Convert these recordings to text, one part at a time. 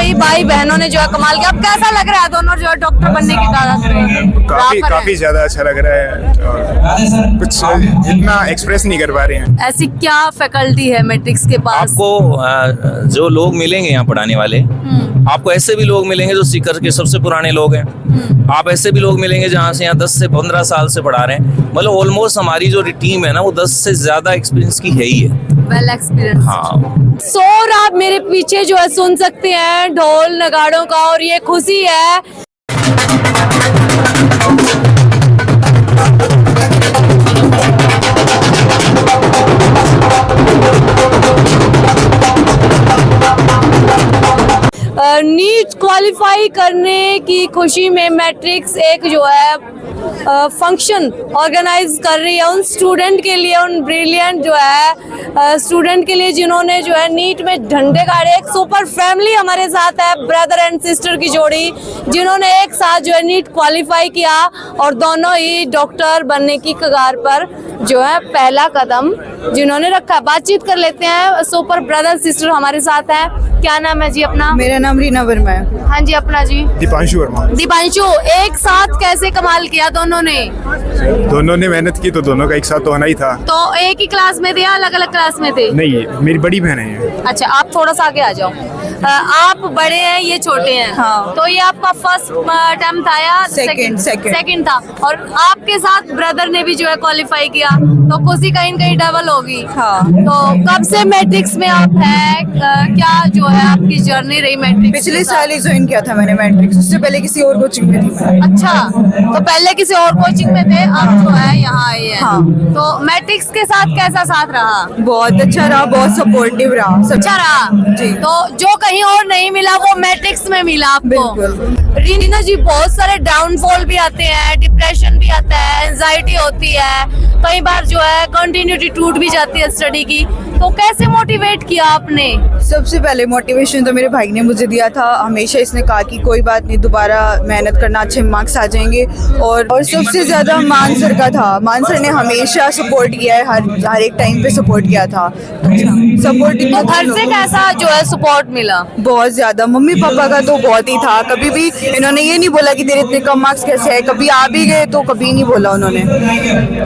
ही भाई बहनों ने जो है कमाल किया। अब कैसा लग रहा है दोनों जो है डॉक्टर बनने की कगार पे? काफी ज्यादा अच्छा लग रहा है और कुछ इतना एक्सप्रेस नहीं कर पा रहे हैं। ऐसी क्या फैकल्टी है मैट्रिक्स के पास? आपको जो लोग मिलेंगे यहाँ पढ़ाने वाले, आपको ऐसे भी लोग मिलेंगे जो सीकर के सबसे पुराने लोग हैं। आप ऐसे भी लोग मिलेंगे जहाँ से यहाँ 10 से 15 साल से पढ़ा रहे हैं। मतलब ऑलमोस्ट हमारी जो टीम है ना वो 10 से ज्यादा एक्सपीरियंस की है ही है। Well experience. हाँ, शोर आप मेरे पीछे जो है सुन सकते हैं ढोल नगाड़ों का, और ये खुशी है। नीट क्वालिफाई करने की खुशी में मैट्रिक्स एक जो है फंक्शन ऑर्गेनाइज कर रही है उन स्टूडेंट के लिए, उन ब्रिलियंट जो है स्टूडेंट के लिए जिन्होंने जो है नीट में झंडे गाड़े। एक सुपर फैमिली हमारे साथ है, ब्रदर एंड सिस्टर की जोड़ी, जिन्होंने एक साथ जो है नीट क्वालिफाई किया और दोनों ही डॉक्टर बनने की कगार पर जो है पहला कदम जिन्होंने रखा। बातचीत कर लेते हैं, सुपर ब्रदर सिस्टर हमारे साथ है। क्या नाम है जी अपना? मेरा नाम रीना वर्मा है। हाँ जी, अपना जी? दीपांशु वर्मा। दीपांशु, एक साथ कैसे कमाल किया दोनों ने? दोनों ने मेहनत की तो दोनों का एक साथ तो होना ही था। तो एक ही क्लास में थे या अलग अलग क्लास में थे? नहीं, मेरी बड़ी बहन है ये। अच्छा, आप थोड़ा सा आगे आ जाओ। आप बड़े हैं, ये छोटे हैं। हाँ। तो ये आपका फर्स्ट अटेम्प्ट था या सेकंड था? और आपके साथ ब्रदर ने भी जो है क्वालिफाई किया, तो खुशी कहीं कहीं डबल होगी। हाँ। तो कब से मैट्रिक्स में आप हैं? क्या जो है आपकी जर्नी रही मैट्रिक्स? पिछले साल ही ज्वाइन किया था मैंने मैट्रिक्स, उससे पहले किसी और कोचिंग में थी मैं। अच्छा, तो पहले किसी और कोचिंग में थे, आप जो है यहाँ आए हैं। हाँ। तो मैट्रिक्स के साथ कैसा साथ रहा? बहुत अच्छा रहा, बहुत सपोर्टिव रहा, अच्छा रहा जी। तो जो कहीं और नहीं मिला वो मैट्रिक्स में मिला आपको। बिल्कुल। रीना जी, बहुत सारे डाउनफॉल भी आते हैं, डिप्रेशन भी आता है, एंजाइटी होती है, कई बार जो है कंटिन्यूटी टूट भी जाती है स्टडी की। तो कैसे मोटिवेट किया आपने? सबसे पहले मोटिवेशन तो मेरे भाई ने मुझे दिया था। हमेशा इसने कहा कि कोई बात नहीं, दोबारा मेहनत करना, अच्छे मार्क्स आ जाएंगे। और सबसे ज्यादा मान सर का था। मान सर ने हमेशा सपोर्ट किया है, हर एक टाइम पे सपोर्ट किया था। सपोर्ट तो घर से कैसा जो है सपोर्ट मिला? बहुत ज्यादा। मम्मी पापा का तो बहुत ही था, कभी भी इन्होंने ये नहीं बोला कि तेरे इतने कम मार्क्स कैसे है। कभी आ भी गए तो कभी नहीं बोला उन्होंने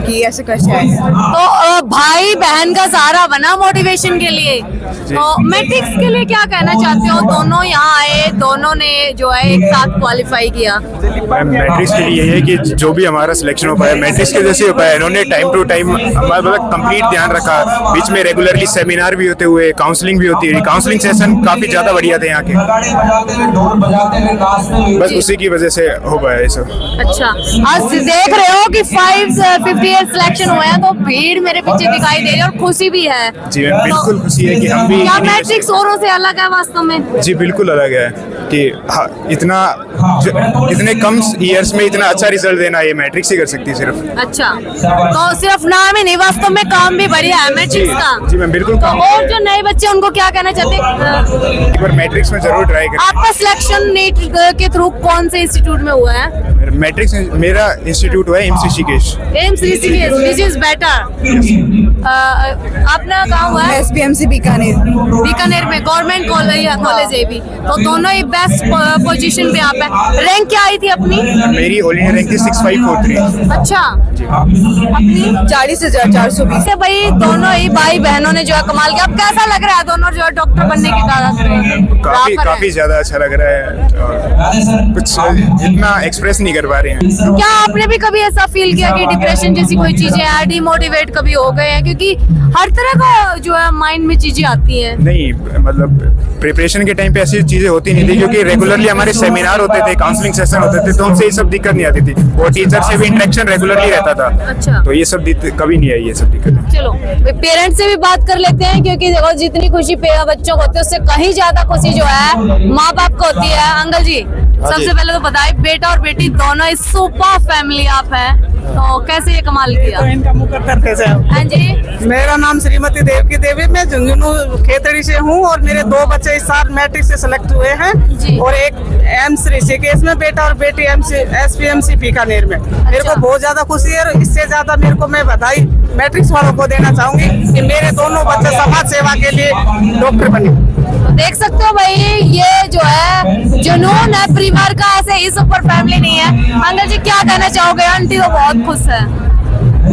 कि ऐसे कैसे आए। तो भाई बहन का सहारा बना मोटिवेशन के लिए। तो मैट्रिक्स के लिए क्या कहना चाहते हो? दोनों यहाँ आए, दोनों ने जो है एक साथ क्वालिफाई किया। मैट्रिक्स के लिए है कि जो भी हमारा सिलेक्शन हो पाया मैट्रिक्स के जैसे हो पाया। इन्होंने टाइम टू टाइम हमारा मतलब कंप्लीट ध्यान रखा। बीच में रेगुलरली सेमिनार भी होते हुए, काउंसलिंग भी होती है। काउंसलिंग सेशन काफी ज्यादा बढ़िया थे यहाँ के, बस उसी की वजह से हो पाया ये सब। अच्छा, आज देख रहे हो कि 558 सिलेक्शन हुए हैं, तो भीड़ मेरे पीछे दिखाई दे रही है और खुशी भी है। जी मैम, बिल्कुल खुशी है कि हम भी। क्या मैट्रिक्स औरों से अलग है वास्तव में? जी बिल्कुल अलग है कि इतने कम ईयर्स में इतना अच्छा रिजल्ट देना ये मैट्रिक्स ही कर सकती है सिर्फ। अच्छा, तो सिर्फ नाम ही नहीं, वास्तव में काम भी बढ़िया है मैट्रिक्स का। जी मैम, बिल्कुल। तो और जो नए बच्चे उनको क्या कहना चाहते हैं? एक बार मैट्रिक्स में जरूर ट्राई करें। आपका सिलेक्शन नीट के थ्रू कौन से इंस्टीट्यूट में हुआ है? मैट्रिक्स मेरा इंस्टीट्यूट हुआ है AIIMS Rishikesh. AIIMS Rishikesh, which is better. अपना कहाँ हुआ है? SPMC बीकानेर में गवर्नमेंट कॉलेज है भी। तो दोनों ही बेस्ट पोजीशन पे आप है। रैंक क्या आई थी अपनी? मेरी ऑल इंडिया रैंक थी 6543। अच्छा, अपनी 40,420। भाई दोनों ही भाई बहनों ने जो है कमाल किया। अब कैसा लग रहा है दोनों जो है डॉक्टर बनने की कगार? काफी ज्यादा अच्छा लग रहा है और कुछ इतना एक्सप्रेस नहीं कर पा रहे हैं। क्या आपने भी कभी ऐसा फील किया कि डिप्रेशन जैसी कोई चीजें हैं, डिमोटिवेट कभी हो गए हैं? क्योंकि हर तरह का जो है माइंड में चीजें आती हैं। नहीं, मतलब प्रिपरेशन के टाइम पे ऐसी चीजें होती नहीं थी, क्योंकि रेगुलरली हमारे सेमिनार होते थे, काउंसलिंग सेशन होते थे, तो हमसे ये सब दिक्कत नहीं आती थी। और टीचर से भी इंटरेक्शन रेगुलरली रहता था। अच्छा। तो ये सब कभी नहीं आई ये सब दिक्कत। चलो पेरेंट्स से भी बात कर लेते हैं, क्योंकि देखो जितनी खुशी बच्चों को होती है उससे कहीं ज्यादा खुशी जो है माँ बाप को होती है। अंकल जी, सबसे पहले तो बताइए, बेटा और बेटी दोनों इस सुपर फैमिली आप है, तो कैसे ये कमाल किया? इनका मुँह करते थे। हाँ जी, मेरा नाम श्रीमती देवकी देवी, मैं झुंझुनू खेतड़ी से हूँ और मेरे 2 बच्चे इस साल मैट्रिक से सिलेक्ट हुए हैं जी। और एक एम्स ऋषिकेश में बेटा और बेटी SPMC बीकानेर में। मेरे को बहुत ज्यादा खुशी है और इससे ज्यादा मेरे को मैं बधाई मैट्रिक्स वालों को देना चाहूंगी कि मेरे दोनों बच्चे समाज सेवा के लिए डॉक्टर बने। तो देख सकते हो भाई, ये जो है जुनून है परिवार का, ऐसे ही सुपर फैमिली नहीं है। अंकल जी क्या कहना चाहोगे? आंटी तो बहुत खुश है।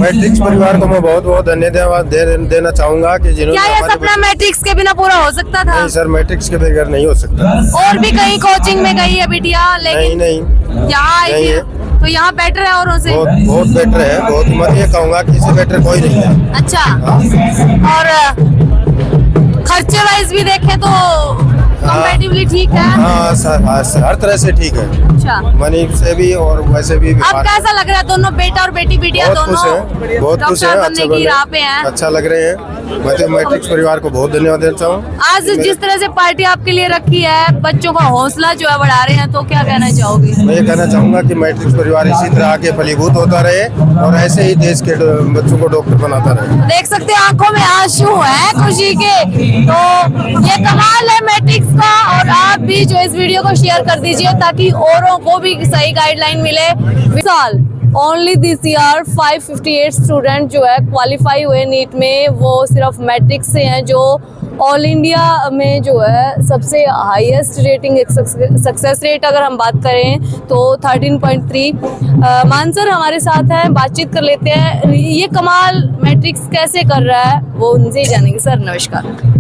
मैट्रिक्स परिवार को मैं बहुत बहुत धन्यवाद देना चाहूंगा कि जिन्होंने क्या ये हमारे सपना मैट्रिक्स के बिना पूरा हो सकता था? नहीं सर, मैट्रिक्स के बगैर नहीं हो सकता। और भी कहीं कोचिंग में गई है बिटिया, नहीं लेकिन नहीं, यहाँ आई नहीं थी है। तो यहाँ बेटर है औरों से। बहुत बहुत बेटर है, बहुत। मैं ये कहूँगा कि इससे बेटर कोई नहीं है। अच्छा, और खर्चे वाइज भी देखें तो कंपैरेटिवली ठीक है। हाँ सर, हाँ सर, हर तरह से ठीक है, अच्छा, मनी से भी और वैसे भी। अब कैसा लग रहा है? दोनों बेटा और बेटी बिटिया बहुत खुश दोनों है, बहुत खुश है, डॉक्टर अच्छा बनने की राह पे हैं। अच्छा लग रहे हैं। मैं तो मैट्रिक्स परिवार को बहुत धन्यवाद देना चाहूँ। आज जिस तरह से पार्टी आपके लिए रखी है, बच्चों का हौसला जो है बढ़ा रहे हैं, तो क्या कहना चाहोगे? मैं ये कहना चाहूँगा कि मैट्रिक्स परिवार इसी तरह आगे फलीभूत होता रहे और ऐसे ही देश के बच्चों को डॉक्टर बनाता रहे। देख सकते हैं आंखों में आंसू है खुशी के। तो ये कमाल है मैट्रिक्स का। और आप भी जो इस वीडियो को शेयर कर दीजिए ताकि औरों को भी सही गाइडलाइन मिले। साल ओनली दिस ईयर 558 स्टूडेंट जो है क्वालिफाई हुए नीट में, वो सिर्फ मैट्रिक्स से हैं, जो ऑल इंडिया में जो है सबसे हाईएस्ट रेटिंग सक्सेस रेट अगर हम बात करें तो 13.3। मान सर हमारे साथ हैं, बातचीत कर लेते हैं। ये कमाल मैट्रिक्स कैसे कर रहा है वो उनसे ही जानेंगे। सर नमस्कार।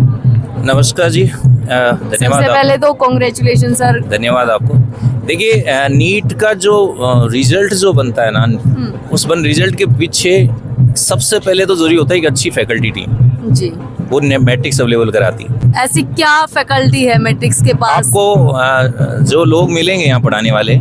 नमस्कार जी, धन्यवाद। सबसे पहले तो कांग्रेचुलेशन सर। धन्यवाद आपको। देखिए, नीट का जो रिजल्ट जो बनता है ना, उस रिजल्ट के पीछे सबसे पहले तो जरूरी होता है एक अच्छी फैकल्टी टीम, जी, वो मैट्रिक्स अवेलेबल कराती है। ऐसी क्या फैकल्टी है मैट्रिक्स के पास? आपको जो लोग मिलेंगे यहाँ पढ़ाने वाले,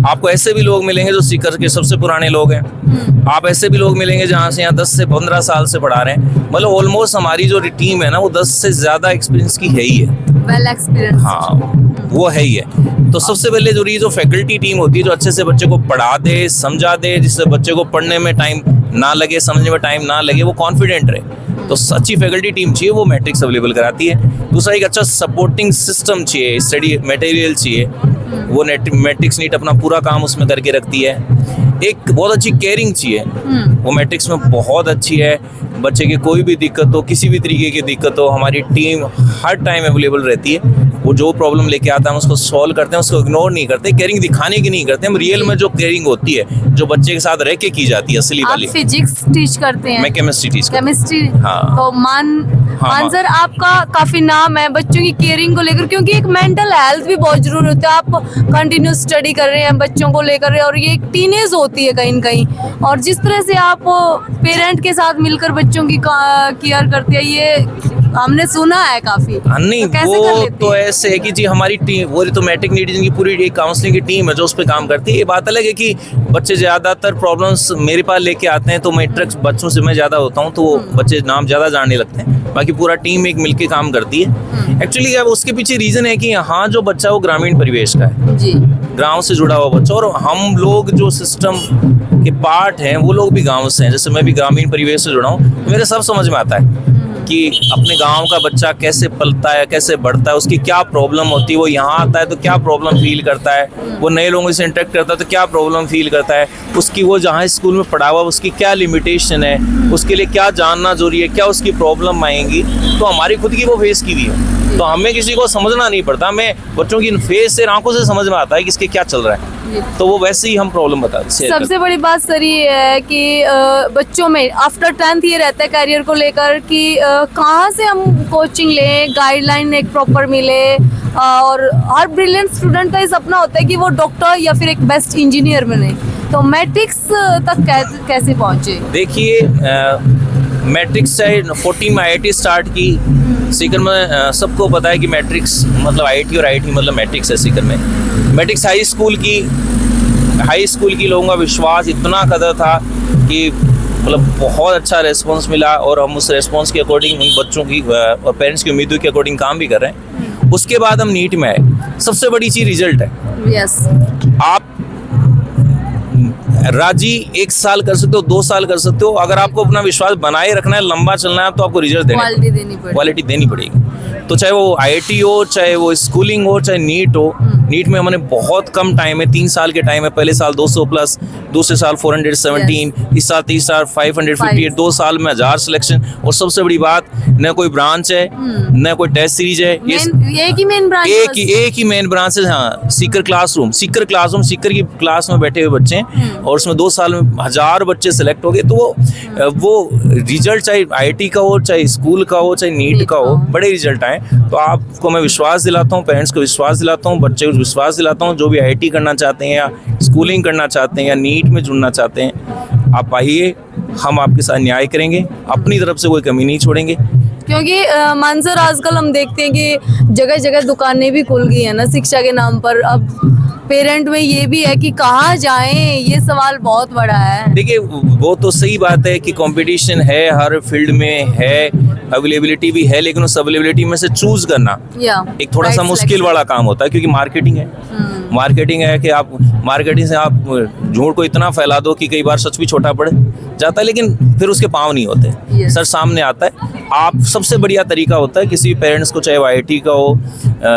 आपको ऐसे भी लोग मिलेंगे जो सीकर के सबसे पुराने लोग हैं। आप ऐसे भी लोग मिलेंगे जहाँ से यहाँ 10 से 15 साल से पढ़ा रहे हैं। मतलब ऑलमोस्ट हमारी जो टीम है ना, वो 10 से ज्यादा एक्सपीरियंस की है ही है। Well experience. हाँ, वो है ही है। तो सबसे पहले जरूरी जो फैकल्टी टीम होती है, जो अच्छे से बच्चे को पढ़ा दे, समझा दे, जिससे बच्चे को पढ़ने में टाइम ना लगे, समझने में टाइम ना लगे, वो कॉन्फिडेंट रहे। तो अच्छी फैकल्टी टीम चाहिए, वो मैट्रिक्स अवेलेबल कराती है। दूसरा, एक अच्छा सपोर्टिंग सिस्टम चाहिए, स्टडी मटेरियल चाहिए, वो मैट्रिक्स नीट अपना पूरा काम उसमें करके रखती है। एक बहुत अच्छी केयरिंग चाहिए, वो मैट्रिक्स में बहुत अच्छी है। बच्चे की कोई भी दिक्कत हो, किसी भी तरीके की दिक्कत हो, हमारी टीम हर टाइम अवेलेबल रहती है। वो जो प्रॉब्लम लेके आता है हम उसको सॉल्व करते हैं, उसको इग्नोर नहीं करते, केयरिंग दिखाने की नहीं करते हम। रियल में जो केयरिंग होती है, जो बच्चे के साथ रह के की जाती है, असली आप वाली। फिजिक्स टीच करते हैं? मैं केमिस्ट्री टीच करता हूं। केमिस्ट्री। हाँ। तो मान सर आपका काफी नाम है बच्चों की केयरिंग को लेकर, क्योंकि एक मेंटल हेल्थ भी बहुत जरूरी होता है। आप कंटिन्यू स्टडी कर रहे हैं बच्चों को लेकर, और ये एक टीनेज होती है कहीं न कहीं, और जिस तरह से आप पेरेंट के साथ मिलकर बच्चों की केयर करते हैं, ये हमने सुना है काफी। नहीं, तो कैसे कर वो लेते तो हैं? ऐसे है कि जी हमारी टीम, वो तो मैट्रिक नीट जिनकी पूरी काउंसलिंग की टीम है जो उस पर काम करती है। ये बात अलग है कि बच्चे ज्यादातर प्रॉब्लम्स मेरे पास लेके आते हैं, तो मैट्रिक्स बच्चों से मैं ज्यादा होता हूँ, तो वो बच्चे नाम ज्यादा जानने लगते हैं। बाकी पूरा टीम एक मिलके काम करती है। एक्चुअली क्या उसके पीछे रीजन है कि यहाँ जो बच्चा वो ग्रामीण परिवेश का है, जी, गांव से जुड़ा हुआ बच्चा, और हम लोग जो सिस्टम के पार्ट हैं वो लोग भी गांव से हैं। जैसे मैं भी ग्रामीण परिवेश से जुड़ा हूँ, मेरे सब समझ में आता है कि अपने गांव का बच्चा कैसे पलता है, कैसे बढ़ता है, उसकी क्या प्रॉब्लम होती है, वो यहाँ आता है तो क्या प्रॉब्लम फील करता है, वो नए लोगों से इंटरेक्ट करता है तो क्या प्रॉब्लम फील करता है, उसकी वो जहाँ स्कूल में पढ़ा हुआ उसकी क्या लिमिटेशन है, उसके लिए क्या जानना जरूरी है, क्या उसकी प्रॉब्लम आएंगी। तो हमारी खुद की वो फेस की हुई है, तो हमें किसी को समझना नहीं पड़ता, हमें बच्चों की फेस से, आंखों से समझ में आता है कि इसके क्या चल रहा है। तो वो वैसे ही हम प्रॉब्लम बताते हैं। सबसे बड़ी बात सर ये है कि बच्चों में आफ्टर 10th ये रहता है करियर को लेकर कि कहाँ से हम कोचिंग लें, गाइडलाइन एक प्रॉपर मिले, और हर ब्रिलियंट स्टूडेंट का ये सपना होता है कि वो डॉक्टर या फिर एक बेस्ट इंजीनियर बने। तो मैट्रिक्स तक कैसे पहुँचे? देखिए, मैट्रिक्स से 14 में IIT स्टार्ट की सीकर में। सबको पता है कि मैट्रिक्स मतलब IIT और IIT मतलब मैट्रिक्स है सीकर में। मैट्रिक्स हाई स्कूल की लोगों का विश्वास इतना कदर था कि मतलब बहुत अच्छा रेस्पॉन्स मिला, और हम उस रेस्पॉन्स के अकॉर्डिंग उन बच्चों की और पेरेंट्स की उम्मीदों के अकॉर्डिंग काम भी कर रहे हैं। उसके बाद हम नीट में आए। सबसे बड़ी चीज़ रिजल्ट है। यस। आप राजी 1 साल कर सकते हो, 2 साल कर सकते हो, अगर आपको अपना विश्वास बनाए रखना है, लंबा चलना है, तो आपको रिजल्ट क्वालिटी देनी पड़ेगी। तो चाहे वो IIT हो, चाहे वो स्कूलिंग हो, चाहे नीट हो। नीट में हमने बहुत कम टाइम है, 3 साल के टाइम है, पहले साल 200 प्लस, दूसरे साल 417, इस साल तीसरे साल 558, 2 साल में 1000 सिलेक्शन। और सबसे बड़ी बात, न कोई ब्रांच है न कोई टेस्ट सीरीज है, एक ही मेन ब्रांच, एक ही मेन ब्रांच है। हाँ, सीकर क्लासरूम सीकर की क्लास में बैठे हुए बच्चे हैं और उसमें 2 साल में 1000 बच्चे सेलेक्ट हो गए। तो वो रिजल्ट चाहे IIT का हो, चाहे स्कूल का हो, चाहे नीट का हो, बड़े रिजल्ट आए। तो आपको मैं विश्वास दिलाता हूँ, पेरेंट्स को विश्वास दिलाता हूँ, बच्चे को विश्वास दिलाता हूँ, जो भी IIT करना चाहते हैं या स्कूलिंग करना चाहते हैं या नीट में जुड़ना चाहते हैं, आप आइए, हम आपके साथ न्याय करेंगे, अपनी तरफ से कोई कमी नहीं छोड़ेंगे। क्योंकि मानसर आजकल हम देखते हैं कि जगह जगह दुकानें भी खुल गई है ना शिक्षा के नाम पर। अब पेरेंट में ये भी है कि कहाँ जाएं, ये सवाल बहुत बड़ा है। देखिए, वो तो सही बात है कि कंपटीशन है, हर फील्ड में है, अवेलेबिलिटी भी है, लेकिन उस अवेलेबिलिटी में से चूज करना एक थोड़ा सा मुश्किल वाला काम होता है, क्योंकि मार्केटिंग है। मार्केटिंग है कि आप मार्केटिंग से आप झूठ को इतना फैला दो कि कई बार सच भी छोटा पड़ जाता है, लेकिन फिर उसके पाँव नहीं होते, सर सामने आता है। आप सबसे बढ़िया तरीका होता है किसी पेरेंट्स को, चाहे वो IIT का हो,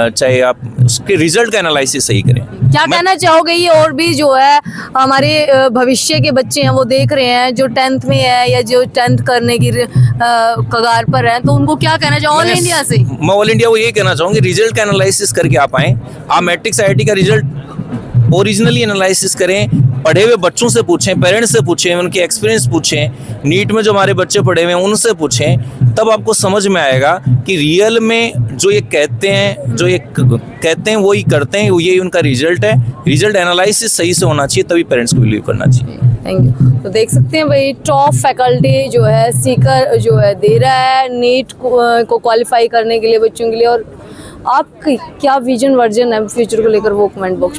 चाहे आप उसके रिजल्ट का एनालिसिस सही करें। क्या कहना चाहोगे, ये और भी जो है हमारे भविष्य के बच्चे हैं वो देख रहे हैं, जो 10th में है या जो 10th करने की कगार पर है, तो उनको क्या कहना चाहो ऑल इंडिया से? मैं ऑल इंडिया को ये कहना चाहूँगी, रिजल्ट का एनालिसिस करके आप आएँ। आप मैट्रिक्स IIT का रिजल्ट ओरिजिनली एनालिसिस करें, पढ़े हुए बच्चों से पूछें, पेरेंट्स से पूछें, उनके एक्सपीरियंस पूछें, नीट में जो हमारे बच्चे पढ़े हुए हैं उनसे पूछें, तब आपको समझ में आएगा कि रियल में जो ये कहते हैं वही करते हैं, ये उनका रिजल्ट है। रिजल्ट एनालिसिस सही से होना चाहिए, तभी पेरेंट्स को बिलीव करना चाहिए। Thank you. तो देख सकते हैं भाई, टॉप फैकल्टी जो है सीकर जो है दे रहा है नीट को क्वालिफाई करने के लिए बच्चों के लिए। और आपकी क्या विजन वर्जन है फ्यूचर को लेकर, वो कमेंट बॉक्स